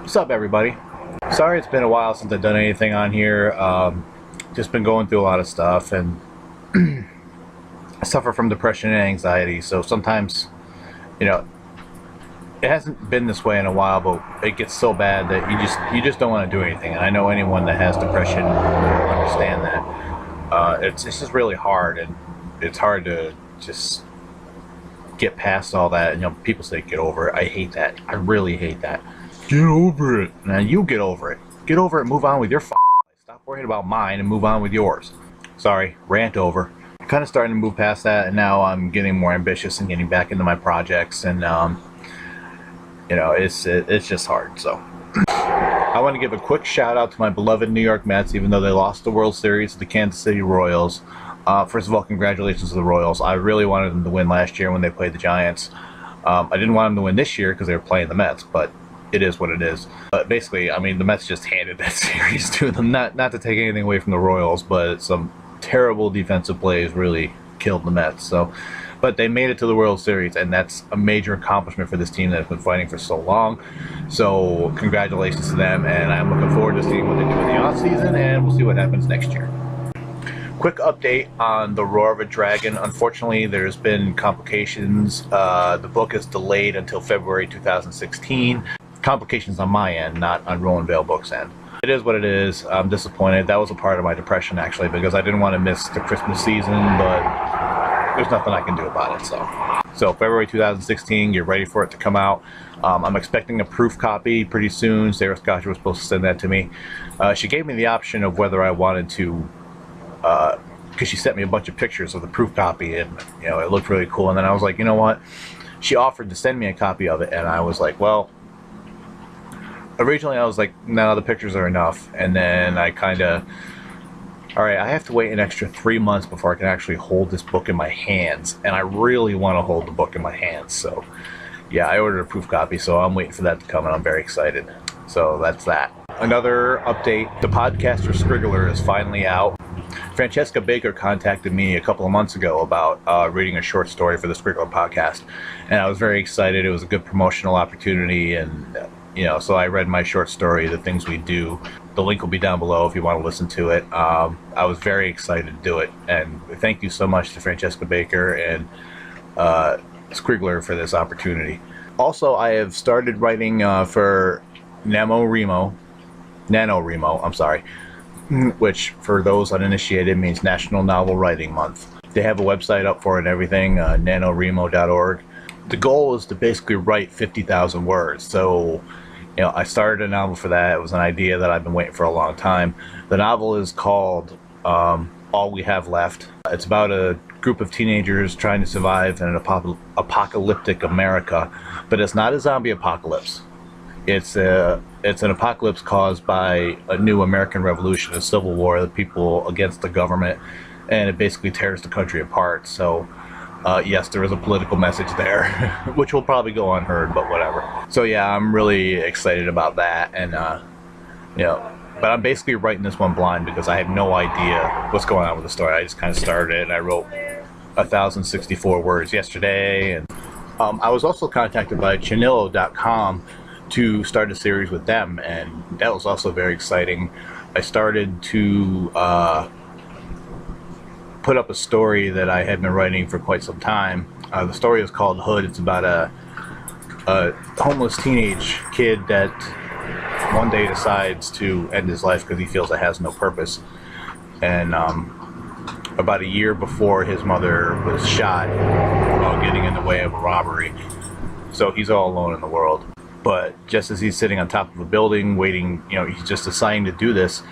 What's up, everybody? Sorry it's been a while since I've done anything on here. Just been going through a lot of stuff, and I suffer from depression and anxiety, so sometimes, you know, it hasn't been this way in a while, but it gets so bad that you just don't want to do anything. And I know anyone that has depression will understand that. It's just really hard, and it's hard to just get past all that. And, people say get over it. I hate that. I really hate that. Get over it. Now you get over it. Get over it and move on with your life. Stop worrying about mine and move on with yours. Sorry, rant over. Kind of starting to move past that, and now I'm getting more ambitious and getting back into my projects, and it's just hard. So I want to give a quick shout out to my beloved New York Mets, even though they lost the World Series to the Kansas City Royals. First of all, congratulations to the Royals. I really wanted them to win last year when they played the Giants. I didn't want them to win this year because they were playing the Mets, but it is what it is. But basically, the Mets just handed that series to them. Not to take anything away from the Royals, but some terrible defensive plays really killed the Mets. So, but they made it to the World Series, and that's a major accomplishment for this team that has been fighting for so long. So, congratulations to them, and I'm looking forward to seeing what they do in the offseason, and we'll see what happens next year. Quick update on The Roar of a Dragon. Unfortunately, there's been complications. The book is delayed until February 2016. Complications on my end, not on Roland Vale Books' end. It is what it is. I'm disappointed. That was a part of my depression, actually, because I didn't want to miss the Christmas season, but there's nothing I can do about it. So February 2016, get ready for it to come out. I'm expecting a proof copy pretty soon. Sarah Scotcher was supposed to send that to me. She gave me the option of whether I wanted to, because she sent me a bunch of pictures of the proof copy, and it looked really cool. And then I was like, you know what? She offered to send me a copy of it, and I was like, well, originally I was like, no, the pictures are enough. And then I kind of, all right, I have to wait an extra 3 months before I can actually hold this book in my hands, and I really want to hold the book in my hands. So yeah, I ordered a proof copy, so I'm waiting for that to come, and I'm very excited. So that's that. Another update, the podcaster Scriggler is finally out. Francesca Baker contacted me a couple of months ago about reading a short story for the Scriggler podcast, and I was very excited. It was a good promotional opportunity, and so I read my short story, The Things We Do. The link will be down below if you want to listen to it. I was very excited to do it, and thank you so much to Francesca Baker and Scriggler for this opportunity. Also, I have started writing for NaNoWriMo, which for those uninitiated means National Novel Writing Month. They have a website up for it and everything, nanowrimo.org. The goal is to basically write 50,000 words. So, I started a novel for that. It was an idea that I've been waiting for a long time. The novel is called All We Have Left. It's about a group of teenagers trying to survive in an apocalyptic America, but it's not a zombie apocalypse. It's an apocalypse caused by a new American Revolution, a civil war, the people against the government, and it basically tears the country apart. So yes, there is a political message there, which will probably go unheard, but whatever. So yeah, I'm really excited about that, and but I'm basically writing this one blind because I have no idea what's going on with the story. I just kind of started it, and I wrote 1,064 words yesterday, and I was also contacted by Chanillo.com to start a series with them, and that was also very exciting. I started to put up a story that I had been writing for quite some time. The story is called Hood. It's about a homeless teenage kid that one day decides to end his life because he feels it has no purpose. And about a year before, his mother was shot while getting in the way of a robbery. So he's all alone in the world. But just as he's sitting on top of a building waiting, he's just assigned to do this,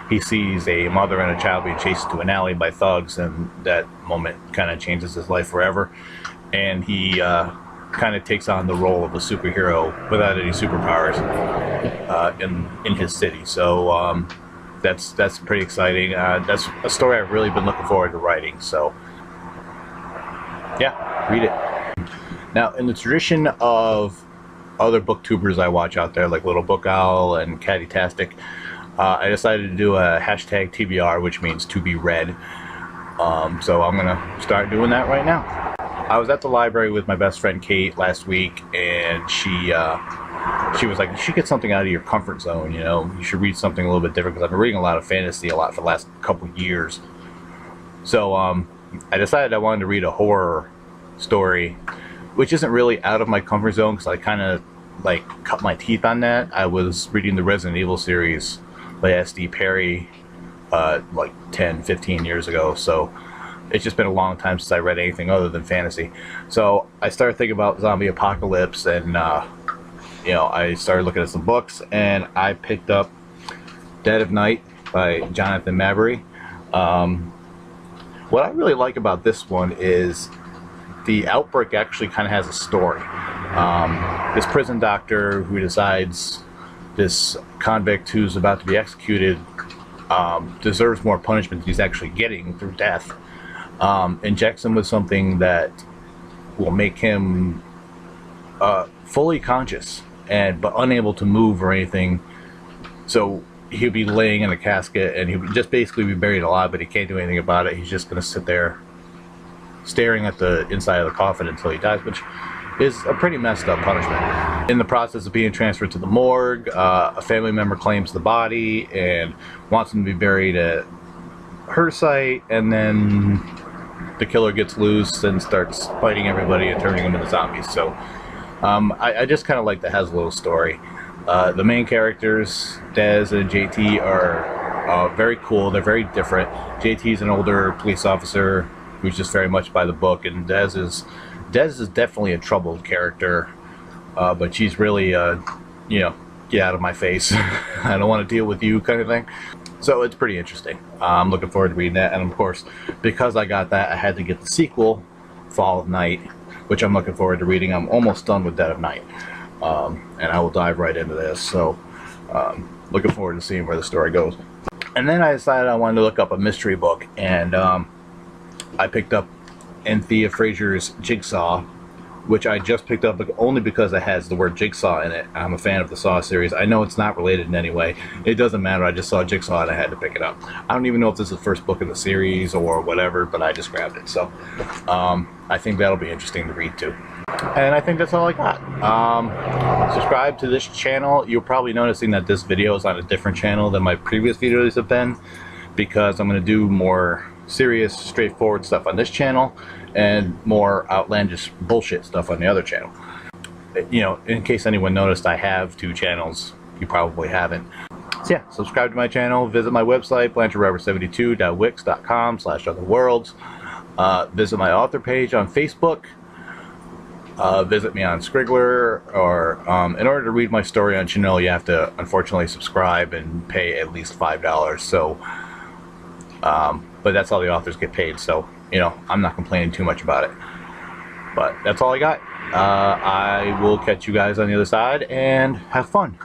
he sees a mother and a child being chased to an alley by thugs, and that moment kind of changes his life forever. And he kind of takes on the role of a superhero without any superpowers in his city. So that's pretty exciting. That's a story I've really been looking forward to writing. So yeah, read it. Now, in the tradition of other booktubers I watch out there, like Little Book Owl and Caddytastic, I decided to do a hashtag TBR, which means to be read. So I'm gonna start doing that right now. I was at the library with my best friend Kate last week, and she she was like, you should get something out of your comfort zone, you know, you should read something a little bit different, because I've been reading a lot of fantasy a lot for the last couple of years. So I decided I wanted to read a horror story, which isn't really out of my comfort zone, because I kind of like cut my teeth on that. I was reading the Resident Evil series by S.D. Perry like 10-15 years ago, so it's just been a long time since I read anything other than fantasy. So I started thinking about zombie apocalypse, and you know, I started looking at some books, and I picked up Dead of Night by Jonathan Maberry. What I really like about this one is the outbreak actually kind of has a story. This prison doctor who decides this convict who's about to be executed deserves more punishment than he's actually getting through death, injects him with something that will make him fully conscious but unable to move or anything. So he'll be laying in a casket, and he'll just basically be buried alive, but he can't do anything about it. He's just going to sit there staring at the inside of the coffin until he dies, which is a pretty messed up punishment. In the process of being transferred to the morgue, a family member claims the body and wants him to be buried at her site, and then the killer gets loose and starts fighting everybody and turning them into zombies. So I just kind of like that has a little story. The main characters, Dez and JT, are very cool. They're very different. JT's an older police officer who's just very much by the book, and Dez is definitely a troubled character, but she's really, you know, get out of my face. I don't want to deal with you kind of thing. So it's pretty interesting. I'm looking forward to reading that, and of course, because I got that, I had to get the sequel, Fall of Night, which I'm looking forward to reading. I'm almost done with Dead of Night. And I will dive right into this, so looking forward to seeing where the story goes. And then I decided I wanted to look up a mystery book, and I picked up Anthea Fraser's Jigsaw, which I just picked up only because it has the word Jigsaw in it. I'm a fan of the Saw series. I know it's not related in any way. It doesn't matter. I just saw Jigsaw and I had to pick it up. I don't even know if this is the first book in the series or whatever, but I just grabbed it. So I think that'll be interesting to read too. And I think that's all I got. Subscribe to this channel. You're probably noticing that this video is on a different channel than my previous videos have been, because I'm going to do more serious, straightforward stuff on this channel and more outlandish bullshit stuff on the other channel. You know, in case anyone noticed, I have two channels. You probably haven't. So yeah, subscribe to my channel. Visit my website, blanchardrobert72.wix.com/otherworlds. Visit my author page on Facebook. Visit me on Scriggler, or in order to read my story on Chanel, you have to unfortunately subscribe and pay at least $5. So but that's how the authors get paid, so you know, I'm not complaining too much about it. But that's all I got. I will catch you guys on the other side, and have fun.